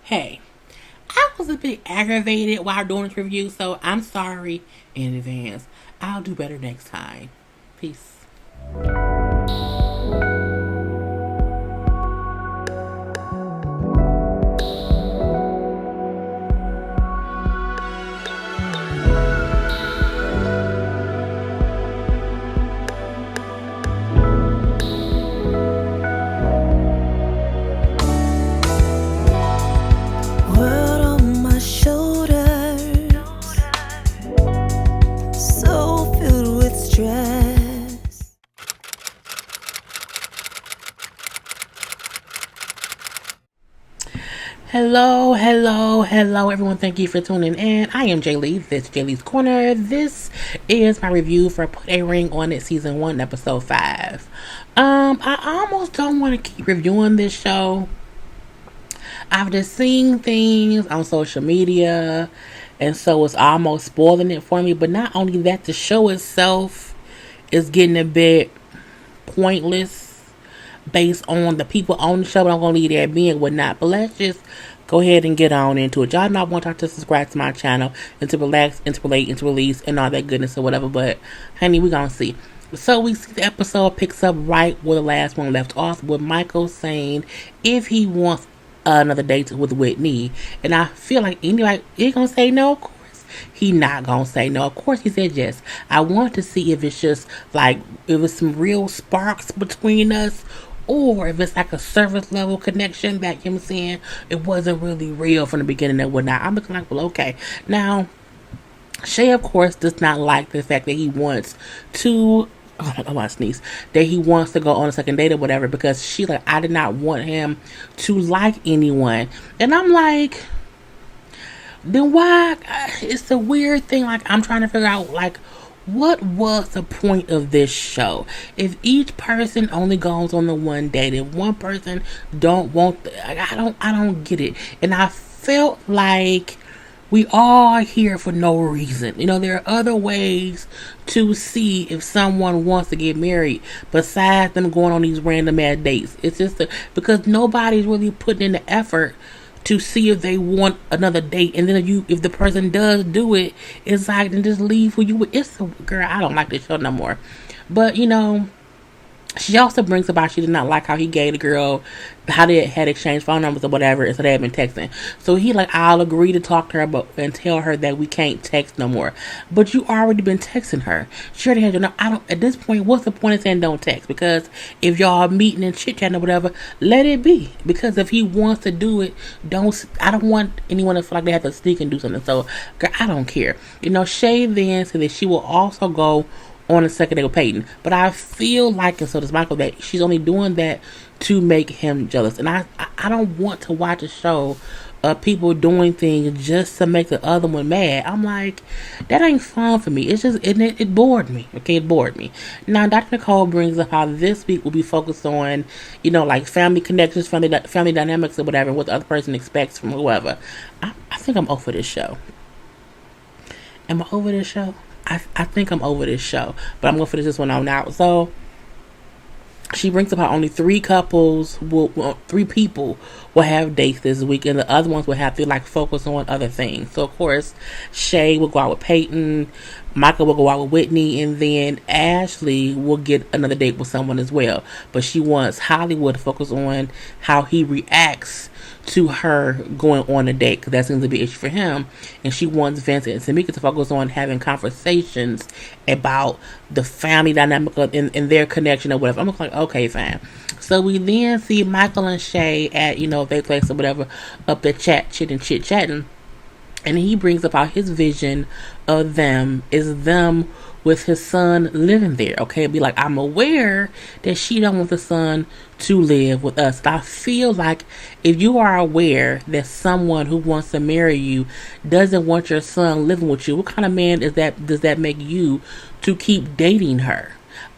Hey, I was a bit aggravated while doing this review, so I'm sorry in advance. I'll do better next time. Peace. World on my shoulders, so filled with stress. Hello, everyone. Thank you for tuning in. I am JayLees. This is JLeesCorner. This is my review for Put a Ring on It Season 1, Episode 5. I almost don't want to keep reviewing this show. I've just seen things on social media, and so it's almost spoiling it for me. But not only that, the show itself is getting a bit pointless based on the people on the show. But I'm gonna leave that being whatnot. But let's just go ahead and get on into it. Y'all know I want y'all to subscribe to my channel and to relax and to relate and to release and all that goodness or whatever. But honey, we gonna see. So we see the episode picks up right where the last one left off, with Michael saying if he wants another date with Whitney, and I feel like anybody he gonna say no. Of course, he not gonna say no. Of course, he said yes. I want to see if it's just like if it's some real sparks between us, or if it's like a surface level connection that, you know what I'm saying, it wasn't really real from the beginning and whatnot. I'm looking like, well, okay. Now, Shay, of course, does not like the fact that he wants to. Oh, I want to sneeze. That he wants to go on a second date or whatever, because she like, I did not want him to like anyone, and I'm like, then why? It's a weird thing. Like, I'm trying to figure out like, what was the point of this show if each person only goes on the one date, if one person don't want I don't get it. And I felt like we all are here for no reason. You know, there are other ways to see if someone wants to get married besides them going on these random ass dates. It's just because nobody's really putting in the effort to see if they want another date, and then if the person does do it, it's like, then just leave who you with. It's a girl. I don't like this show no more. But you know, she also brings about she did not like how he gave the girl how they had exchanged phone numbers or whatever, and so they had been texting. So he like, I'll agree to talk to her, but and tell her that we can't text no more. But you already been texting her. She already had your number. I don't. At this point, what's the point of saying don't text? Because if y'all meeting and chit chatting or whatever, let it be. Because if he wants to do it, don't. I don't want anyone to feel like they have to sneak and do something. So, girl, I don't care. You know, Shay then said that she will also go on a second date with Payton. But I feel like, and so does Michael, that she's only doing that to make him jealous. And I don't want to watch a show of people doing things just to make the other one mad. I'm like, that ain't fun for me. It's just, it bored me. Okay, it bored me. Now, Dr. Nicole brings up how this week will be focused on, you know, like family connections, family dynamics or whatever, and what the other person expects from whoever. I think I'm over this show. Am I over this show? I think I'm over this show, but I'm going to finish this one on out. So she brings up how only three people will have dates this week, and the other ones will have to like focus on other things. So of course, Shay will go out with Payton, Michael will go out with Whitney, and then Ashley will get another date with someone as well. But she wants Hollywood to focus on how he reacts to her going on a date, because that seems to be an issue for him. And she wants Vince and Tamika to focus on having conversations about the family dynamic and their connection or whatever. I'm like, okay, fine. So we then see Michael and Shay at, you know, their place or whatever, up there chit-chatting. And he brings up how his vision of them is them with his son living there. Okay, be like, I'm aware that she don't want the son to live with us. But I feel like if you are aware that someone who wants to marry you doesn't want your son living with you, what kind of man does that make you to keep dating her?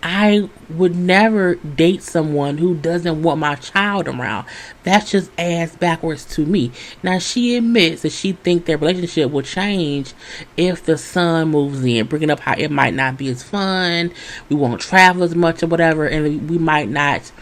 I would never date someone who doesn't want my child around. That's just ass backwards to me. Now, she admits that she thinks their relationship will change if the son moves in, bringing up how it might not be as fun, we won't travel as much or whatever, and we might not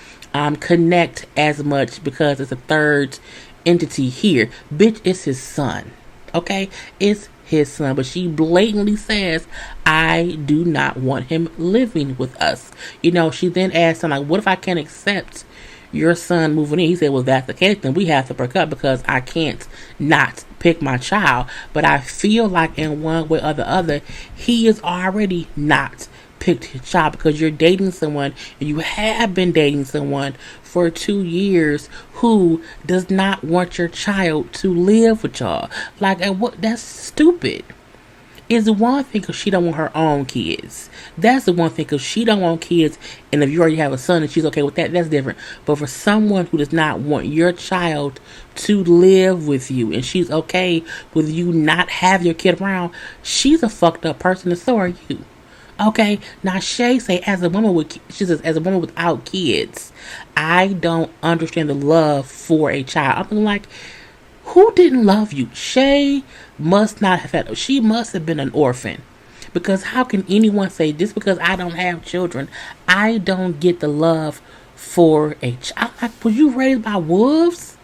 connect as much because it's a third entity here. Bitch, it's his son. Okay? It's his son. But she blatantly says, I do not want him living with us. She then asked him, like, what if I can't accept your son moving in? He said, well, that's the case, then we have to break up because I can't not pick my child. But I feel like in one way or the other, he is already not picked his child because you're dating someone, and you have been dating someone for 2 years who does not want your child to live with y'all. Like, that's stupid. Is the one thing because she don't want her own kids. That's the one thing because she don't want kids, and if you already have a son and she's okay with that, that's different. But for someone who does not want your child to live with you, and she's okay with you not have your kid around, she's a fucked up person, and so are you. Okay, now Shay say, as a woman without kids, I don't understand the love for a child. I'm like, who didn't love you? Shay must not have had. She must have been an orphan, because how can anyone say just because I don't have children, I don't get the love for a child? Like, was you raised by wolves?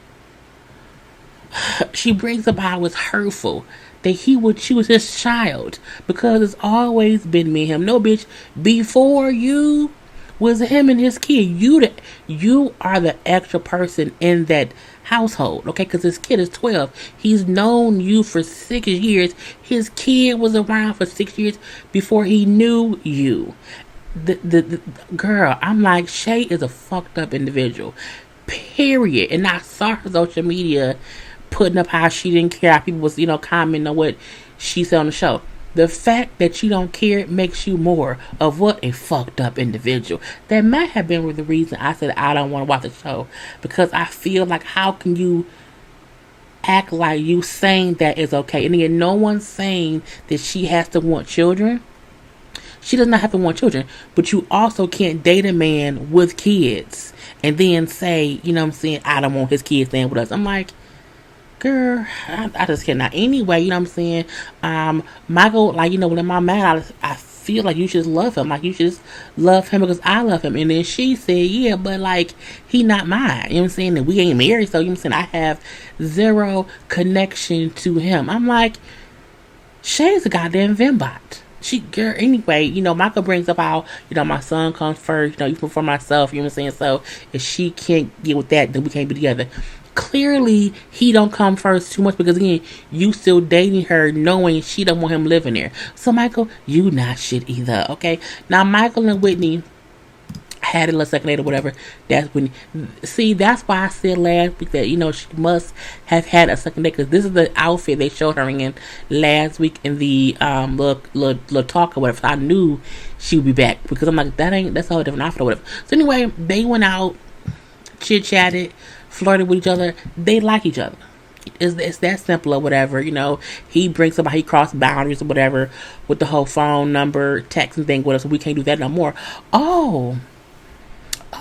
She brings up how it's hurtful that he would choose his child because it's always been me and him. No, bitch, before you was him and his kid. You are the extra person in that household, okay? Because his kid is 12. He's known you for 6 years. His kid was around for 6 years before he knew you. The girl, I'm like, Shay is a fucked up individual. Period. And I saw her social media putting up how she didn't care, how people was, commenting on what she said on the show. The fact that you don't care makes you more of what a fucked up individual. That might have been the reason I said I don't want to watch the show, because I feel like, how can you act like you saying that is okay? And again, no one's saying that she has to want children. She does not have to want children, but you also can't date a man with kids and then say, I don't want his kids staying with us. I'm like, girl, I just cannot. Anyway, Michael, like, when I'm mad, I feel like you should love him. Like, you should just love him because I love him. And then she said, yeah, but like, he not mine. And we ain't married, so I have zero connection to him. I'm like, Shay's a goddamn Vembot. Anyway, Michael brings up how, my son comes first, even before myself, So if she can't get with that, then we can't be together. Clearly, he don't come first too much because, again, you still dating her knowing she don't want him living there. So, Michael, you not shit either, okay? Now, Michael and Whitney had it a second later, whatever. That's why I said last week that, she must have had a second date, because this is the outfit they showed her in last week in the little talk or whatever. So I knew she would be back, because I'm like, that's a whole different outfit or whatever. So anyway, they went out, chit-chatted, flirted with each other. They like each other. It's that simple or whatever. He brings up how he crossed boundaries or whatever with the whole phone number, text and thing with us, so we can't do that no more. Oh,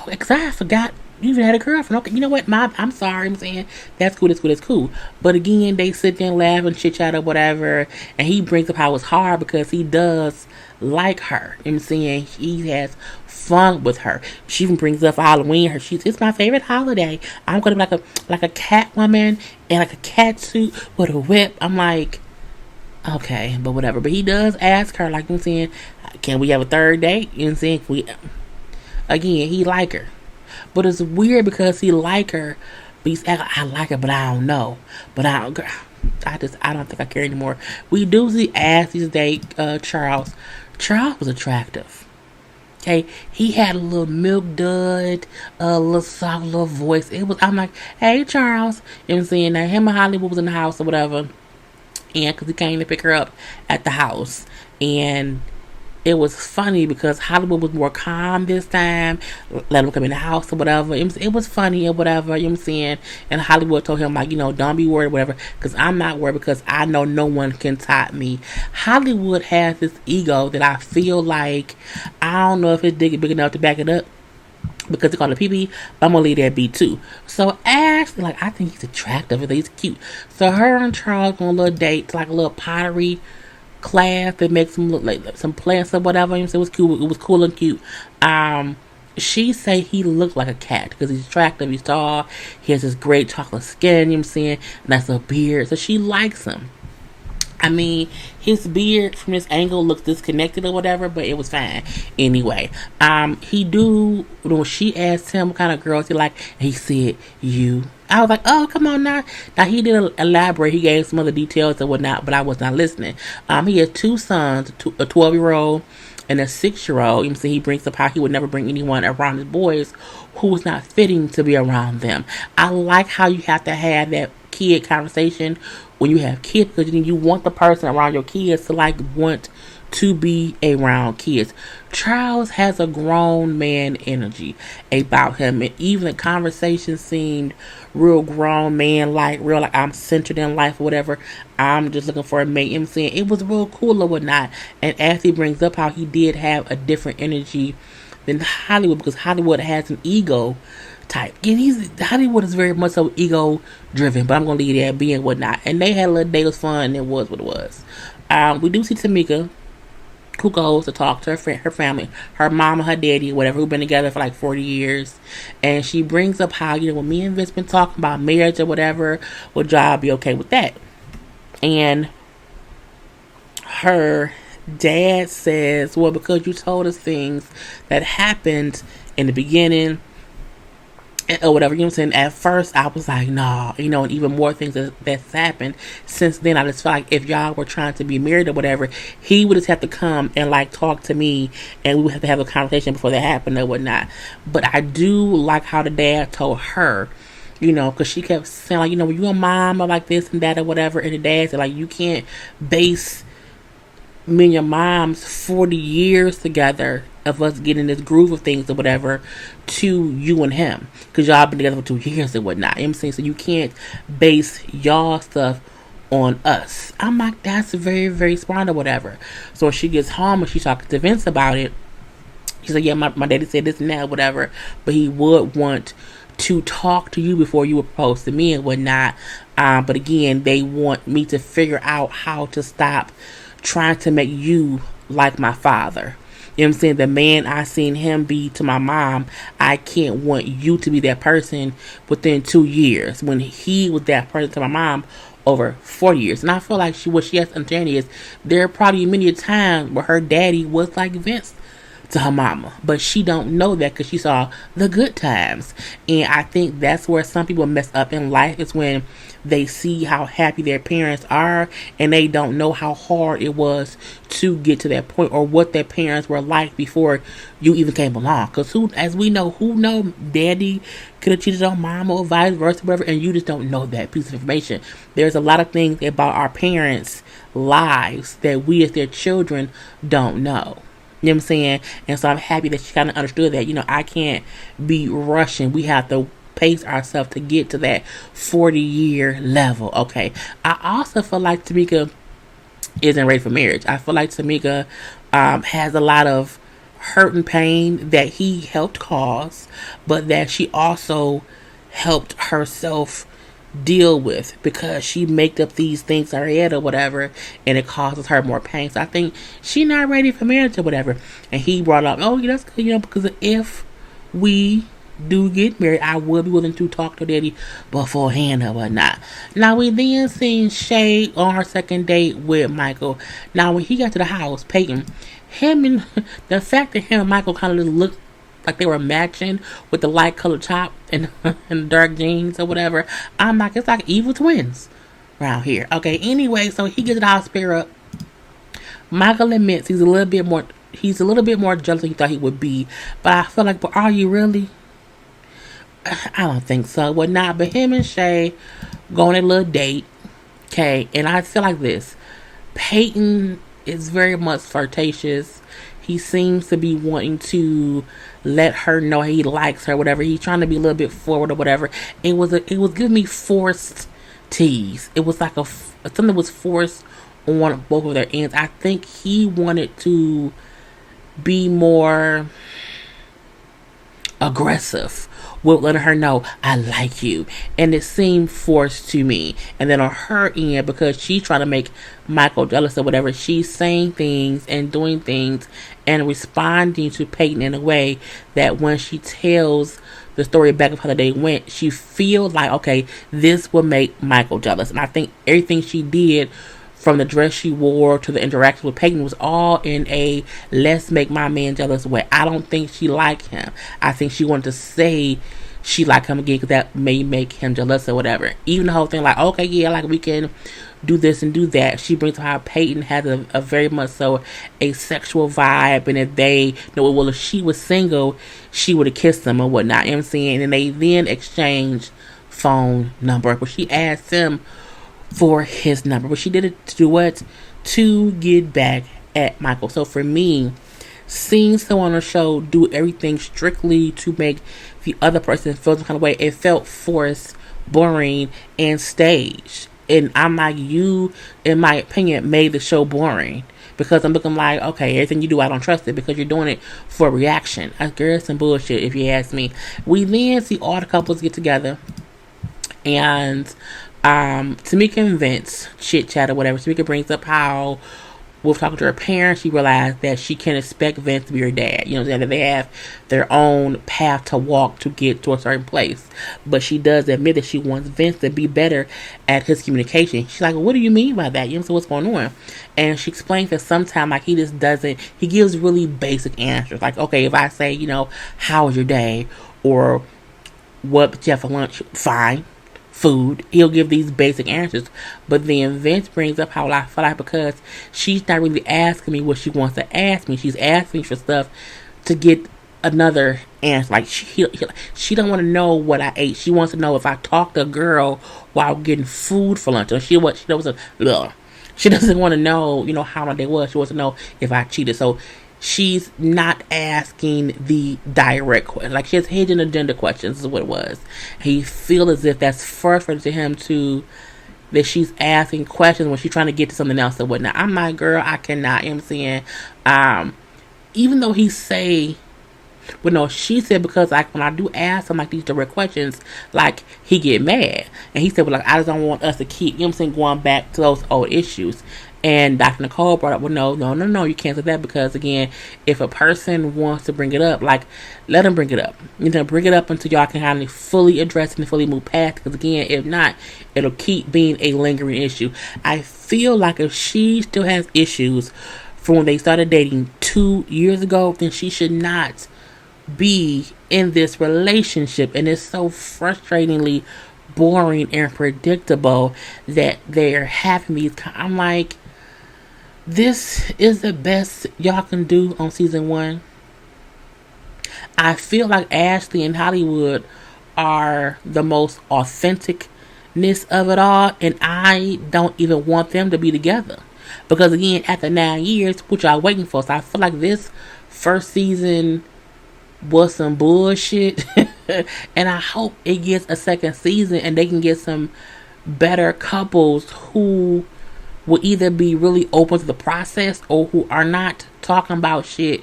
because I forgot you even had a girlfriend. Okay, you know what? I'm sorry. I'm saying that's cool. But again, they sit there and laugh and chit chat or whatever, and he brings up how it's hard because he does like her. He has fun with her. She even brings up Halloween. It's my favorite holiday. I'm gonna be like a cat woman in like a cat suit with a whip. I'm like, okay, but whatever. But he does ask her, like, can we have a third date? Again, he like her. But it's weird because he like her, but he's acting like, I like her, but I don't know. But I don't think I care anymore. We do see Ashley's date, Charles. Charles was attractive. Okay, he had a little milk dud, a little soft little voice. I'm like, hey, Charles. Now him and Hollywood was in the house or whatever, and because he came to pick her up at the house, and it was funny because Hollywood was more calm this time. Let him come in the house or whatever. It was funny or whatever. And Hollywood told him, like, don't be worried or whatever, because I'm not worried because I know no one can top me. Hollywood has this ego that I feel like, I don't know if his dick is big enough to back it up, because they call it PB, but I'm gonna leave that be too. So Ashley, like, I think he's attractive. I think he's cute. So her and Charles go on a little date, like a little pottery class that makes them look like some plants or whatever. It was cool. It was cool and cute. she say he looked like a cat because he's attractive, he's tall, he has this great chocolate skin, you know what I'm saying? Nice little beard. So she likes him. I mean, his beard from this angle looks disconnected or whatever, but it was fine. Anyway, he do, when she asked him what kind of girls he like, he said, you. I was like, oh, come on now. Now, he did elaborate. He gave some other details and whatnot, but I was not listening. He has two sons, a 12-year-old and a 6-year-old. You know, he brings up how he would never bring anyone around his boys who was not fitting to be around them. I like how you have to have that kid conversation when you have kids, because you want the person around your kids to like want to be around kids. Charles has a grown man energy about him, and even the conversation seemed real grown man like, real like I'm centered in life or whatever. I'm just looking for a mate. I'm saying it was real cool or whatnot. And as he brings up how he did have a different energy than Hollywood, because Hollywood has an ego type. And Hollywood is very much so ego driven, but I'm gonna leave that be and whatnot. And they had a little day, it was fun, and it was what it was. We do see Tamika, who goes to talk to her family, her mama, her daddy, whatever, who've been together for like 40 years. And she brings up how, when me and Vince been talking about marriage or whatever, would y'all be okay with that? And her dad says, well, because you told us things that happened in the beginning or whatever, you know what I'm saying? At first, I was like, nah, and even more things that's happened since then. I just felt like if y'all were trying to be married or whatever, he would just have to come and like talk to me, and we would have to have a conversation before that happened or whatnot. But I do like how the dad told her, because she kept saying like, when you and mom are like this and that or whatever, and the dad said like, you can't base me and your mom's 40 years together of us getting this groove of things or whatever to you and him, because y'all been together for 2 years and whatnot. You know what I'm saying? So you can't base y'all stuff on us. I'm like, that's very, very smart or whatever. So when she gets home and she's talking to Vince about it, she said, yeah, my daddy said this and that or whatever, but he would want to talk to you before you would propose to me and whatnot. But again, they want me to figure out how to stop trying to make you like my father. You know what I'm saying? The man I seen him be to my mom, I can't want you to be that person within 2 years when he was that person to my mom over 4 years. And I feel like what she has to understand is there are probably many a time where her daddy was like Vince to her mama, but she don't know that because she saw the good times. And I think that's where some people mess up in life, is when they see how happy their parents are and they don't know how hard it was to get to that point, or what their parents were like before you even came along. Because as we know, who know daddy could have cheated on mama or vice versa, whatever, and you just don't know that piece of information. There's a lot of things about our parents' lives that we as their children don't know. You know what I'm saying? And so I'm happy that she kind of understood that, I can't be rushing. We have to pace ourselves to get to that 40-year level. Okay. I also feel like Tamika isn't ready for marriage. I feel like Tamika has a lot of hurt and pain that he helped cause, but that she also helped herself deal with, because she made up these things in her head or whatever, and it causes her more pain. So I think she's not ready for marriage or whatever. And he brought up, oh yeah, that's good, because if we do get married, I will be willing to talk to daddy beforehand or whatnot. Now we then seen Shay on her second date with Michael. Now when he got to the house, Payton, the fact that him and Michael kind of looked like they were matching with the light colored top and and dark jeans or whatever. I'm like, it's like evil twins around here. Okay, anyway, so he gets to the house, pair up. Michael admits he's a little bit more jealous than he thought he would be. But I feel like, but are you really? I don't think so. Well, not. But him and Shay go on a little date. Okay, and I feel like this. Payton is very much flirtatious. He seems to be wanting to let her know he likes her, whatever. He's trying to be a little bit forward or whatever. It was giving me forced tease. It was like something was forced on both of their ends. I think he wanted to be more aggressive, with letting her know I like you. And it seemed forced to me. And then on her end, because she's trying to make Michael jealous or whatever, she's saying things and doing things and responding to Payton in a way that when she tells the story back of how the day went, she feels like, okay, this will make Michael jealous. And I think everything she did, from the dress she wore to the interaction with Payton, was all in a let's make my man jealous way. I don't think she liked him. I think she wanted to say she liked him again because that may make him jealous or whatever. Even the whole thing like, okay, yeah, like we can do this and do that. She brings up how Payton has a very much so a sexual vibe, and if they know, well, if she was single, she would have kissed him or whatnot. You know what I'm saying? And they then exchange phone number, but she asked him for his number, but she did it to do what? To get back at Michael. So for me, seeing someone on the show do everything strictly to make the other person feel some kind of way, it felt forced, boring, and staged. And I'm like, you, in my opinion, made the show boring. Because I'm looking like, okay, everything you do, I don't trust it because you're doing it for a reaction. Girl, some bullshit, if you ask me. We then see all the couples get together. And Tamika and Vince chit chat or whatever. Tamika brings up how, with talking to her parents, she realized that she can't expect Vince to be her dad. You know, that they have their own path to walk to get to a certain place. But she does admit that she wants Vince to be better at his communication. She's like, what do you mean by that? You know, so what's going on? And she explains that sometimes, like, he just doesn't, he gives really basic answers. Like, okay, if I say, you know, how was your day? Or what did you have for lunch? Fine. Food. He'll give these basic answers. But then Vince brings up how I feel like because she's not really asking me what she wants to ask me. She's asking for stuff to get another answer. Like she don't want to know what I ate. She wants to know if I talked to a girl while getting food for lunch. Or she doesn't want to know, you know, how my day was. She wants to know if I cheated. So she's not asking the direct question. Like, she has hidden agenda questions is what it was. He feels as if that's frustrating to him too, that she's asking questions when she's trying to get to something else or whatnot. I'm like, girl, I cannot. You know what I'm saying? Even though he say, but no, she said, because like when I do ask him like these direct questions, like he get mad. And he said, well, like, I just don't want us to keep, you know what I'm saying, going back to those old issues. And Dr. Nicole brought up, well, no, you can't say that, because again, if a person wants to bring it up, like, let them bring it up. You know, bring it up until y'all can kind of fully address it and fully move past. Because again, if not, it'll keep being a lingering issue. I feel like if she still has issues from when they started dating 2 years ago, then she should not be in this relationship. And it's so frustratingly boring and predictable that they're having these. I'm like, this is the best y'all can do on season 1. I feel like Ashley and Hollywood are the most authenticness of it all, and I don't even want them to be together. Because again, after 9 years, what y'all waiting for? So I feel like this first season was some bullshit. And I hope it gets a second season and they can get some better couples who will either be really open to the process or who are not talking about shit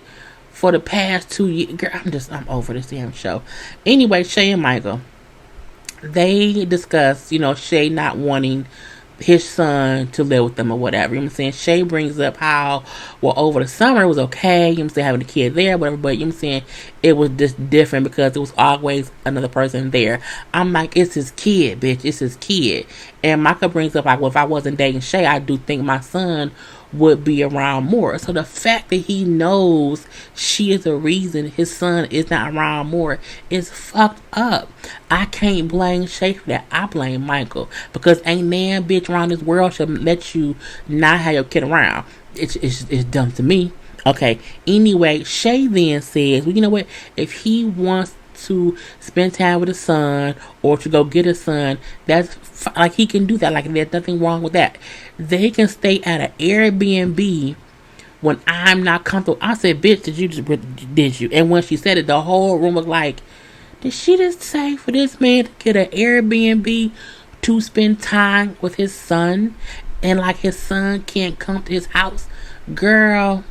for the past 2 years. Girl, I'm over this damn show. Anyway, Shay and Michael, they discuss, you know, Shay not wanting his son to live with them or whatever. You know what I'm saying? Shay brings up how, well, over the summer it was okay, you know what I'm saying, having a kid there, whatever, but you know what I'm saying, it was just different because it was always another person there. I'm like, it's his kid, bitch. It's his kid. And Michael brings up, like, well, if I wasn't dating Shay, I do think my son would be around more. So the fact that he knows she is the reason his son is not around more is fucked up. I can't blame Shay for that. I blame Michael, because ain't nan bitch around this world should let you not have your kid around. It's dumb to me. Okay. Anyway, Shay then says, well, you know what? If he wants to spend time with his son or to go get his son, that's like, he can do that. Like, there's nothing wrong with that. They can stay at an Airbnb when I'm not comfortable. I said, bitch, did you? And when she said it, the whole room was like, did she just say for this man to get an Airbnb to spend time with his son, and like his son can't come to his house? Girl.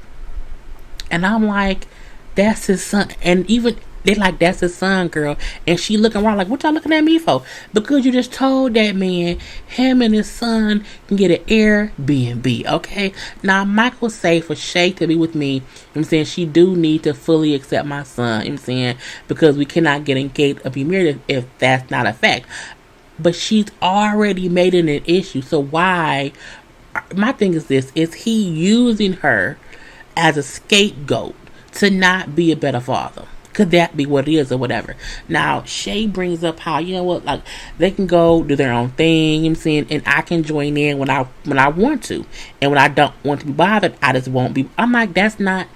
And I'm like, that's his son. And even They like, that's his son, girl. And she looking around like, what y'all looking at me for? Because you just told that man him and his son can get an Airbnb, okay? Now, Michael say for Shay to be with me, you know what I'm saying, she do need to fully accept my son, you know what I'm saying, because we cannot get engaged or be married if that's not a fact. But she's already made it an issue, so why? My thing is this, is he using her as a scapegoat to not be a better father? Could that be what it is or whatever? Now, Shay brings up how, you know what, like, they can go do their own thing, you know what I'm saying, and I can join in when I want to. And when I don't want to be bothered, I just won't be. I'm like, that's not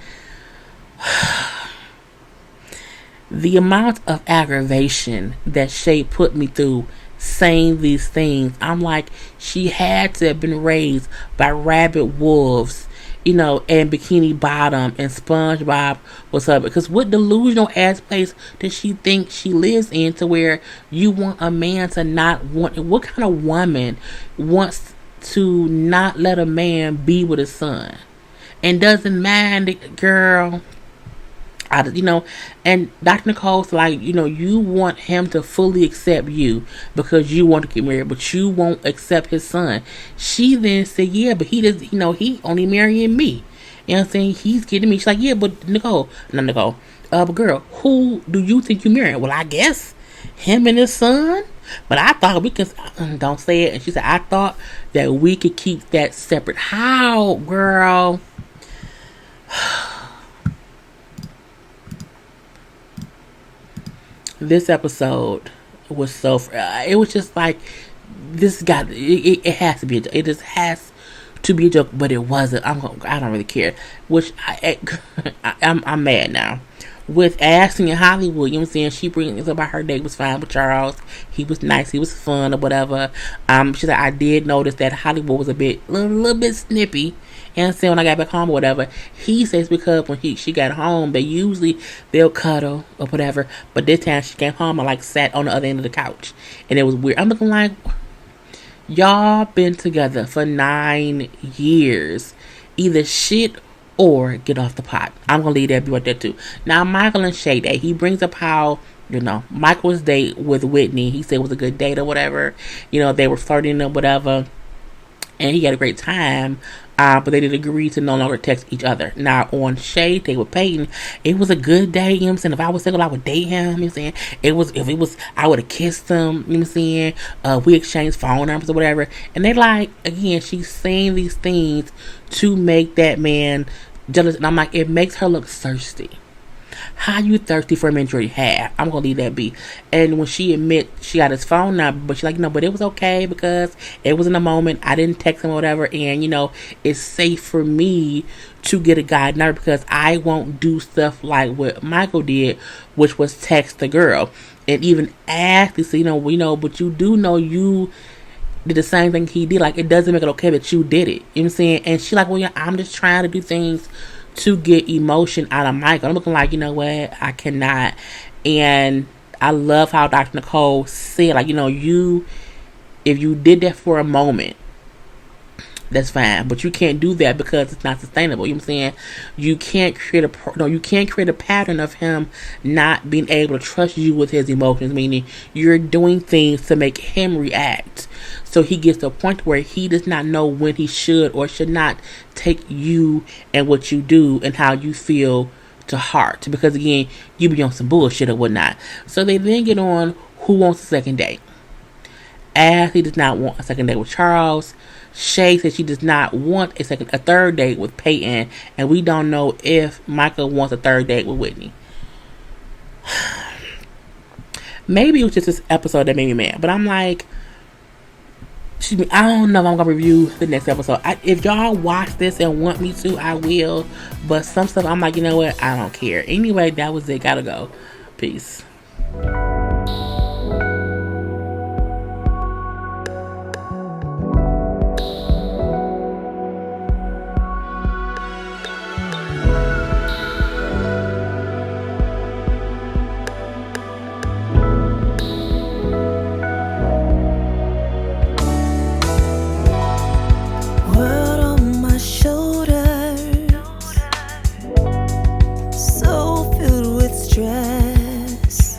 the amount of aggravation that Shay put me through saying these things. I'm like, she had to have been raised by rabid wolves, you know, and Bikini Bottom and SpongeBob was up. Because what delusional ass place does she think she lives in to where you want a man to not want? What kind of woman wants to not let a man be with his son and doesn't mind it, girl? You know, and Dr. Nicole's like, you know, you want him to fully accept you because you want to get married, but you won't accept his son. She then said, yeah, but he does, you know, he only marrying me. You know what I'm saying? He's getting me. She's like, yeah, but Nicole, not Nicole, but girl, who do you think you marrying? Well, I guess him and his son. But I thought we could, don't say it. And she said, I thought that we could keep that separate. How, girl? This episode was so it was just like, this got it has to be a joke. It just has to be a joke, but it wasn't. I don't really care, which I'm mad now with Ashley in Hollywood. You know what I'm saying? She brings up about her date was fine with Charles. He was nice, he was fun or whatever. She said, I did notice that Hollywood was a little bit snippy. And so when I got back home or whatever, he says because when she got home, they'll cuddle or whatever. But this time she came home and like sat on the other end of the couch. And it was weird. I'm looking like, y'all been together for 9 years. Either shit or get off the pot. I'm going to leave that be right there too. Now, Michael and Shay Day, he brings up how, you know, Michael's date with Whitney, he said it was a good date or whatever. You know, they were flirting or whatever. And he had a great time. But they did agree to no longer text each other. Now, on Shay Day with Payton, it was a good day, you know what I'm saying? If I was single, I would date him, you know what I'm saying? If it was, I would have kissed him, you know what I'm saying? We exchanged phone numbers or whatever. And they like, again, she's saying these things to make that man jealous. And I'm like, it makes her look thirsty. How you thirsty for a man you already have? I'm gonna leave that be. And when she admits she got his phone number, but she's like, no, but it was okay because it was in a moment. I didn't text him or whatever, and you know, it's safe for me to get a guy number because I won't do stuff like what Michael did, which was text the girl and even ask to say, you know, but you do know you did the same thing he did. Like, it doesn't make it okay that you did it. You know what I'm saying? And she like, well, yeah, I'm just trying to do things to get emotion out of Michael. I'm looking like, you know what, I cannot. And I love how Dr. Nicole said, like, you know, if you did that for a moment, that's fine, but you can't do that because it's not sustainable. You know what I'm saying? You can't create a pattern of him not being able to trust you with his emotions, meaning you're doing things to make him react. So he gets to a point where he does not know when he should or should not take you and what you do and how you feel to heart. Because again, you be on some bullshit or whatnot. So they then get on who wants a second date. Ashley does not want a second date with Charles. Shay says she does not want a third date with Payton, and we don't know if Michael wants a third date with Whitney. Maybe it was just this episode that made me mad, but I'm like, I don't know if I'm gonna review the next episode. If y'all watch this and want me to, I will. But some stuff I'm like, you know what? I don't care. Anyway, that was it. Gotta go. Peace.